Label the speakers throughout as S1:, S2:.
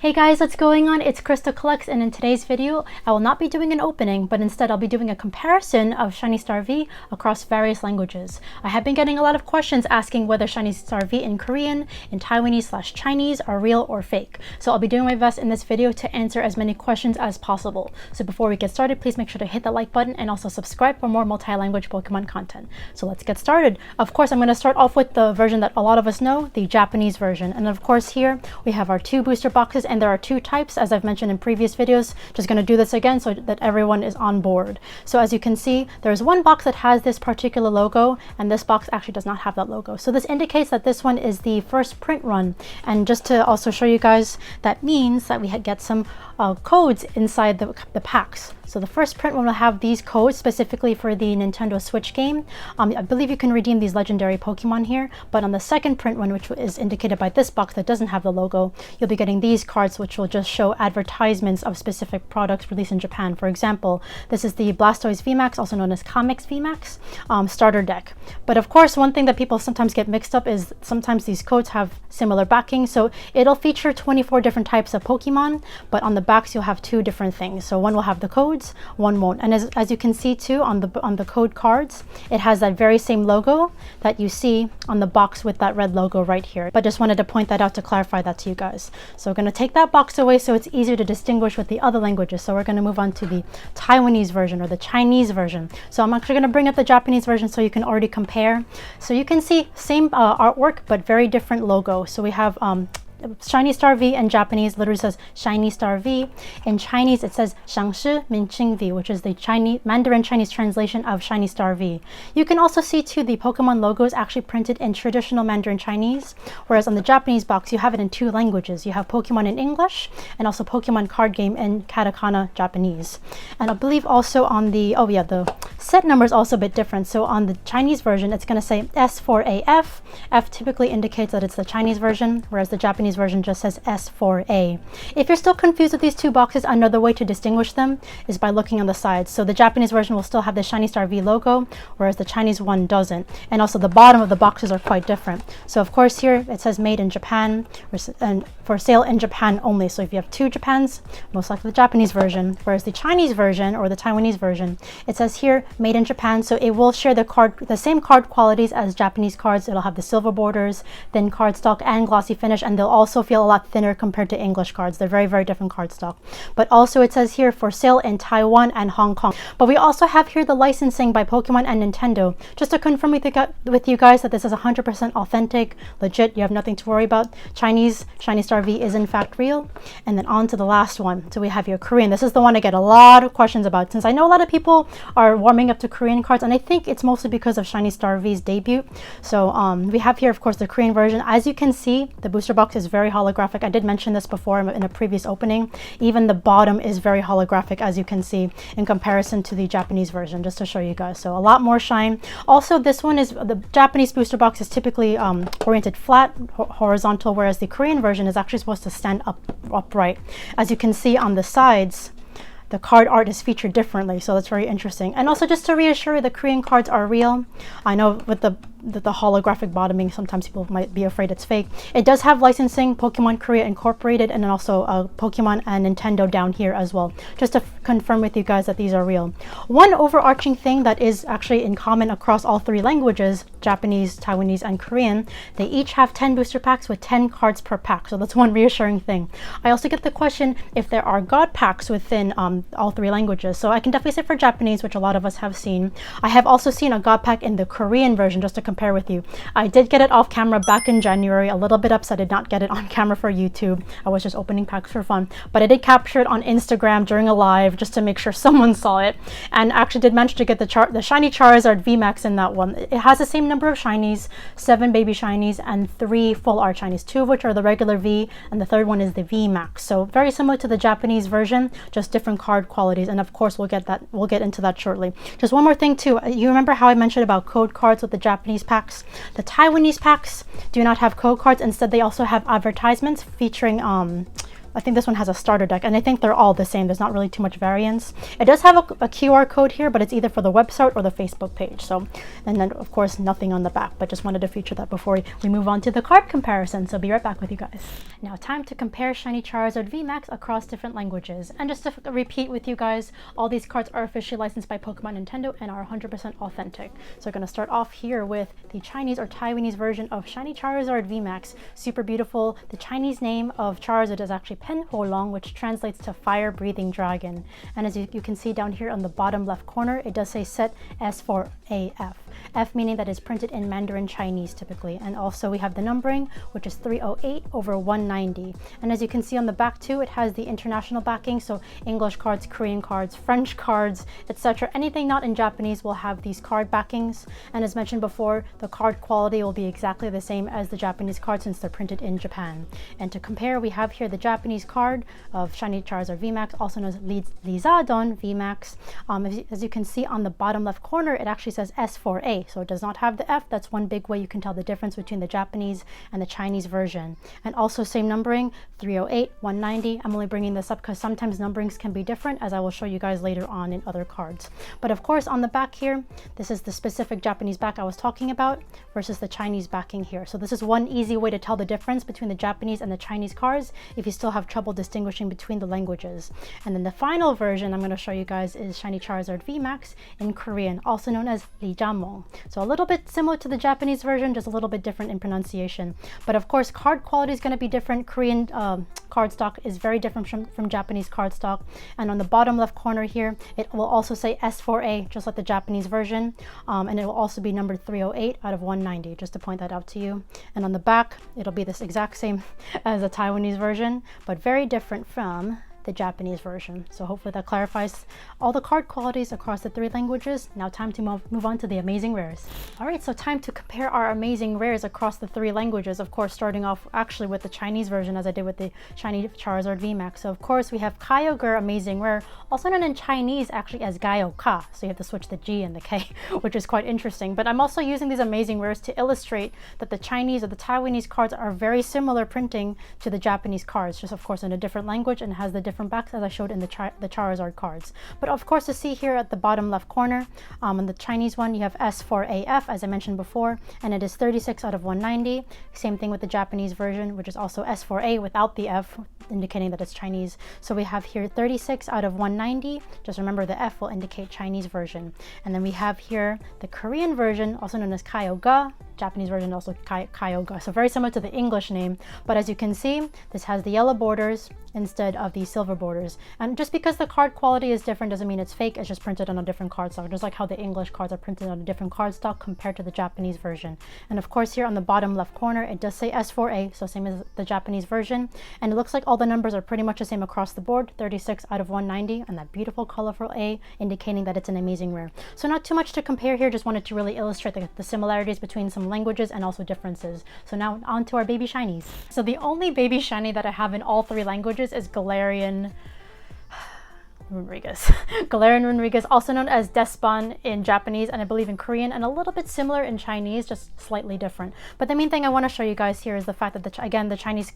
S1: Hey guys, what's going on? It's KrystalKollectz, and in today's video, I will not be doing an opening, but instead I'll be doing a comparison of Shiny Star V across various languages. I have been getting a lot of questions asking whether Shiny Star V in Korean, in Taiwanese/Chinese are real or fake. So I'll be doing my best in this video to answer as many questions as possible. So before we get started, please make sure to hit the like button and also subscribe for more multi-language Pokemon content. So let's get started. Of course, I'm going to start off with the version that a lot of us know, the Japanese version. And of course here, we have our two booster boxes, and there are two types, as I've mentioned in previous videos. Just going to do this again so that everyone is on board. So as you can see, there's one box that has this particular logo, and this box actually does not have that logo. So this indicates that this one is the first print run. And just to also show you guys, that means that we get some codes inside the packs. So the first print one will have these codes specifically for the Nintendo Switch game. I believe you can redeem these legendary Pokemon here, but on the second print one, which is indicated by this box that doesn't have the logo, you'll be getting these cards which will just show advertisements of specific products released in Japan. For example, this is the Blastoise VMAX, also known as Comics VMAX, starter deck. But of course, one thing that people sometimes get mixed up is sometimes these codes have similar backing. So it'll feature 24 different types of Pokemon, but on the backs you'll have two different things. So one will have the codes, one won't. And as you can see too on the code cards, it has that very same logo that you see on the box with that red logo right here. But just wanted to point that out to clarify that to you guys. So we're going to take that box away so it's easier to distinguish with the other languages. So we're going to move on to the Taiwanese version or the Chinese version. So I'm actually going to bring up the Japanese version so you can already compare. So you can see same artwork but very different logo. So we have Shiny Star V in Japanese literally says Shiny Star V. In Chinese, it says Shangshi Minqing V, which is the Mandarin Chinese translation of Shiny Star V. You can also see too the Pokemon logo is actually printed in traditional Mandarin Chinese, whereas on the Japanese box, you have it in two languages. You have Pokemon in English and also Pokemon card game in katakana Japanese. And I believe also on the, the set number is also a bit different. So on the Chinese version, it's going to say S4AF. F typically indicates that it's the Chinese version, whereas the Japanese version just says S4A. If you're still confused with these two boxes, another way to distinguish them is by looking on the sides. So the Japanese version will still have the Shiny Star V logo, whereas the Chinese one doesn't. And also the bottom of the boxes are quite different. So of course here it says made in Japan and for sale in Japan only. So if you have two Japans, most likely the Japanese version, whereas the Chinese version or the Taiwanese version, it says here made in Japan. So it will share the same card qualities as Japanese cards. It'll have the silver borders, thin cardstock, and glossy finish, and they'll also feel a lot thinner compared to English cards. They're very, very different cardstock. But also it says here for sale in Taiwan and Hong Kong. But we also have here the licensing by Pokemon and Nintendo. Just to confirm with you guys that this is 100% authentic, legit, you have nothing to worry about. Shiny Star V is in fact real. And then on to the last one. So we have your Korean. This is the one I get a lot of questions about, since I know a lot of people are warming up to Korean cards, and I think it's mostly because of Shiny Star V's debut. So we have here, of course, the Korean version. As you can see, the booster box is very holographic. I did mention this before in a previous opening. Even the bottom is very holographic, as you can see, in comparison to the Japanese version, just to show you guys. So a lot more shine. Also, this one is, the Japanese booster box is typically oriented flat, horizontal, whereas the Korean version is actually supposed to stand upright. As you can see on the sides, the card art is featured differently, so that's very interesting. And also, just to reassure you, the Korean cards are real. I know with the holographic bottoming, sometimes people might be afraid it's fake. It does have licensing, Pokemon Korea Incorporated, and then also Pokemon and Nintendo down here as well, just to confirm with you guys that these are real. One overarching thing that is actually in common across all three languages, Japanese, Taiwanese, and Korean, they each have 10 booster packs with 10 cards per pack, so that's one reassuring thing. I also get the question if there are God packs within all three languages. So I can definitely say for Japanese, which a lot of us have seen. I have also seen a God pack in the Korean version, just to compare with you. I did get it off camera back in January, a little bit upset I did not get it on camera for YouTube. I was just opening packs for fun, but I did capture it on Instagram during a live just to make sure someone saw it, and actually did manage to get the shiny Charizard VMAX in that one. It has the same number of shinies, 7 baby shinies and 3 full art shinies, 2 of which are the regular V and the third one is the VMAX. So very similar to the Japanese version, just different card qualities, and of course we'll get into that shortly. Just one more thing too, you remember how I mentioned about code cards with the Japanese packs? The Taiwanese packs do not have code cards. Instead, they also have advertisements featuring I think this one has a starter deck, and I think they're all the same. There's not really too much variance. It does have a QR code here, but it's either for the website or the Facebook page. So, and then of course nothing on the back, but just wanted to feature that before we move on to the card comparison. So be right back with you guys. Now time to compare Shiny Charizard VMAX across different languages. And just to repeat with you guys, all these cards are officially licensed by Pokemon Nintendo and are 100% authentic. So we're going to start off here with the Chinese or Taiwanese version of Shiny Charizard VMAX. Super beautiful. The Chinese name of Charizard is actually Pen Ho Long, which translates to fire-breathing dragon. And as you can see down here on the bottom left corner, it does say set S4AF. F meaning that is printed in Mandarin Chinese typically. And also we have the numbering, which is 308/190. And as you can see on the back too, it has the international backing. So English cards, Korean cards, French cards, etc. Anything not in Japanese will have these card backings. And as mentioned before, the card quality will be exactly the same as the Japanese cards since they're printed in Japan. And to compare, we have here the Japanese card of Shiny Charizard VMAX, also known as Lizardon VMAX. As you can see on the bottom left corner, it actually says S4A, so it does not have the F. That's one big way you can tell the difference between the Japanese and the Chinese version. And also same numbering, 308/190. I'm only bringing this up because sometimes numberings can be different, as I will show you guys later on in other cards. But of course on the back here, this is the specific Japanese back I was talking about versus the Chinese backing here. So this is one easy way to tell the difference between the Japanese and the Chinese cards if you still have trouble distinguishing between the languages. And then the final version I'm going to show you guys is Shiny Charizard VMAX in Korean, also known as Lijamong. So a little bit similar to the Japanese version, just a little bit different in pronunciation. But of course, card quality is going to be different. Korean cardstock is very different from Japanese cardstock. And on the bottom left corner here, it will also say S4A, just like the Japanese version. And it will also be numbered 308/190, just to point that out to you. And on the back, it'll be this exact same as the Taiwanese version, but very different from the Japanese version. So hopefully that clarifies all the card qualities across the three languages. Now time to move on to the amazing rares. All right, so time to compare our amazing rares across the three languages. Of course, starting off actually with the Chinese version, as I did with the Shiny Charizard VMAX. So of course we have Kyogre Amazing Rare, also known in Chinese actually as Gaioka. So you have to switch the G and the K, which is quite interesting. But I'm also using these amazing rares to illustrate that the Chinese or the Taiwanese cards are very similar printing to the Japanese cards, just of course in a different language, and has the different backs as I showed in the Charizard cards. But of course, to see here at the bottom left corner, on the Chinese one, you have S4AF, as I mentioned before, and it is 36/190. Same thing with the Japanese version, which is also S4A without the F, indicating that it's Chinese. So we have here 36/190. Just remember the F will indicate Chinese version. And then we have here the Korean version, also known as Kyoga. Japanese version also Kyoga. So very similar to the English name. But as you can see, this has the yellow borders instead of the silver borders. And just because the card quality is different doesn't mean it's fake. It's just printed on a different cardstock, just like how the English cards are printed on a different cardstock compared to the Japanese version. And of course here on the bottom left corner, it does say S4A, so same as the Japanese version. And it looks like all the numbers are pretty much the same across the board, 36/190, and that beautiful colorful A indicating that it's an amazing rare. So not too much to compare here, just wanted to really illustrate the similarities between some languages and also differences. So now on to our baby shinies. So the only baby shiny that I have in all three languages is Galarian Rodriguez. Galarian Rodriguez, also known as Despon in Japanese and I believe in Korean, and a little bit similar in Chinese, just slightly different. But the main thing I want to show you guys here is the fact that again the Chinese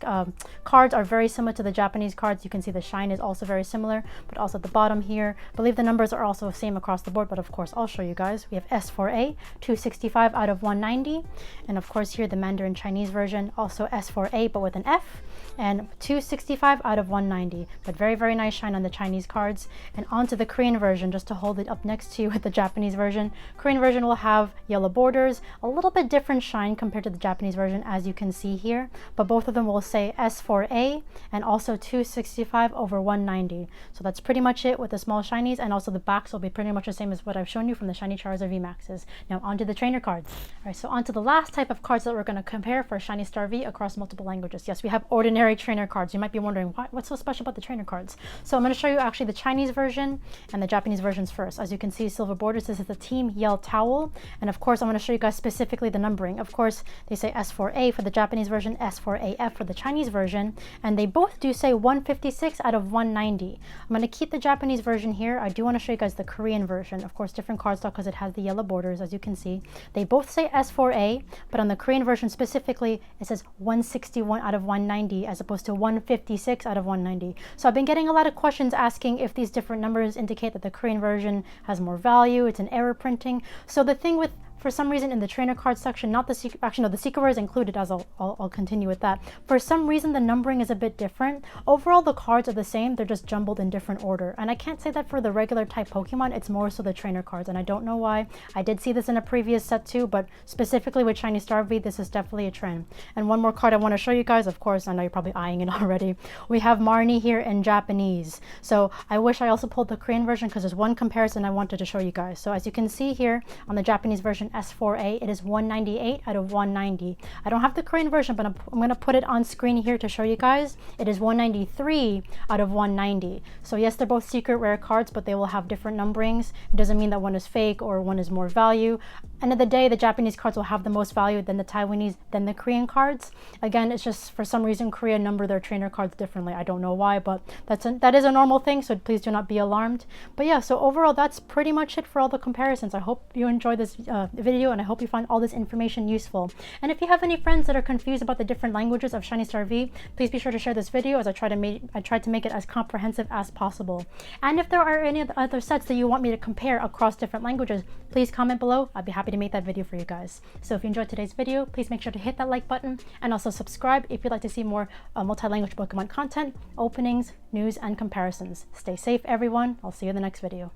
S1: cards are very similar to the Japanese cards. You can see the shine is also very similar, but also at the bottom here, I believe the numbers are also the same across the board, but of course I'll show you guys. We have S4A, 265/190, and of course here the Mandarin Chinese version, also S4A but with an F, and 265/190. But very, very nice shine on the Chinese cards. And onto the Korean version, just to hold it up next to with the Japanese version. Korean version will have yellow borders, a little bit different shine compared to the Japanese version, as you can see here, but both of them will say S4A and also 265/190. So that's pretty much it with the small shinies, and also the backs will be pretty much the same as what I've shown you from the Shiny Charizard VMAXs. Now onto the trainer cards. All right, so onto the last type of cards that we're going to compare for Shiny Star V across multiple languages. Yes, we have ordinary trainer cards. You might be wondering, what's so special about the trainer cards? So I'm going to show you actually the Chinese version and the Japanese versions first. As you can see, silver borders, this is the Team Yell Towel. And of course, I'm going to show you guys specifically the numbering. Of course, they say S4A for the Japanese version, S4AF for the Chinese version, and they both do say 156/190. I'm going to keep the Japanese version here. I do want to show you guys the Korean version. Of course, different cardstock because it has the yellow borders, as you can see. They both say S4A, but on the Korean version specifically, it says 161/190, as opposed to 156 out of 190. So I've been getting a lot of questions asking if these different numbers indicate that the Korean version has more value, it's an error printing. So the thing with, for some reason in the trainer card section, not the secret, actually no, the secret word is included, as I'll continue with that. For some reason the numbering is a bit different. Overall the cards are the same, they're just jumbled in different order. And I can't say that for the regular type Pokemon, it's more so the trainer cards, and I don't know why. I did see this in a previous set too, but specifically with Shiny Star V, this is definitely a trend. And one more card I want to show you guys, of course, I know you're probably eyeing it already. We have Marnie here in Japanese. So I wish I also pulled the Korean version because there's one comparison I wanted to show you guys. So as you can see here on the Japanese version S4A, it is 198 out of 190. I don't have the Korean version, but I'm going to put it on screen here to show you guys. It is 193 out of 190. So yes, they're both secret rare cards, but they will have different numberings. It doesn't mean that one is fake or one is more value. End of the day, the Japanese cards will have the most value than the Taiwanese, than the Korean cards. Again, it's just for some reason Korea number their trainer cards differently. I don't know why, but that is a normal thing, so please do not be alarmed. But yeah, so overall that's pretty much it for all the comparisons. I hope you enjoyed this video, and I hope you find all this information useful. And if you have any friends that are confused about the different languages of Shiny Star V, please be sure to share this video, as I tried to make it as comprehensive as possible. And if there are any other sets that you want me to compare across different languages, please comment below. I'd be happy to make that video for you guys. So if you enjoyed today's video, please make sure to hit that like button and also subscribe if you'd like to see more multi-language Pokemon content, openings, news, and comparisons. Stay safe, everyone. I'll see you in the next video.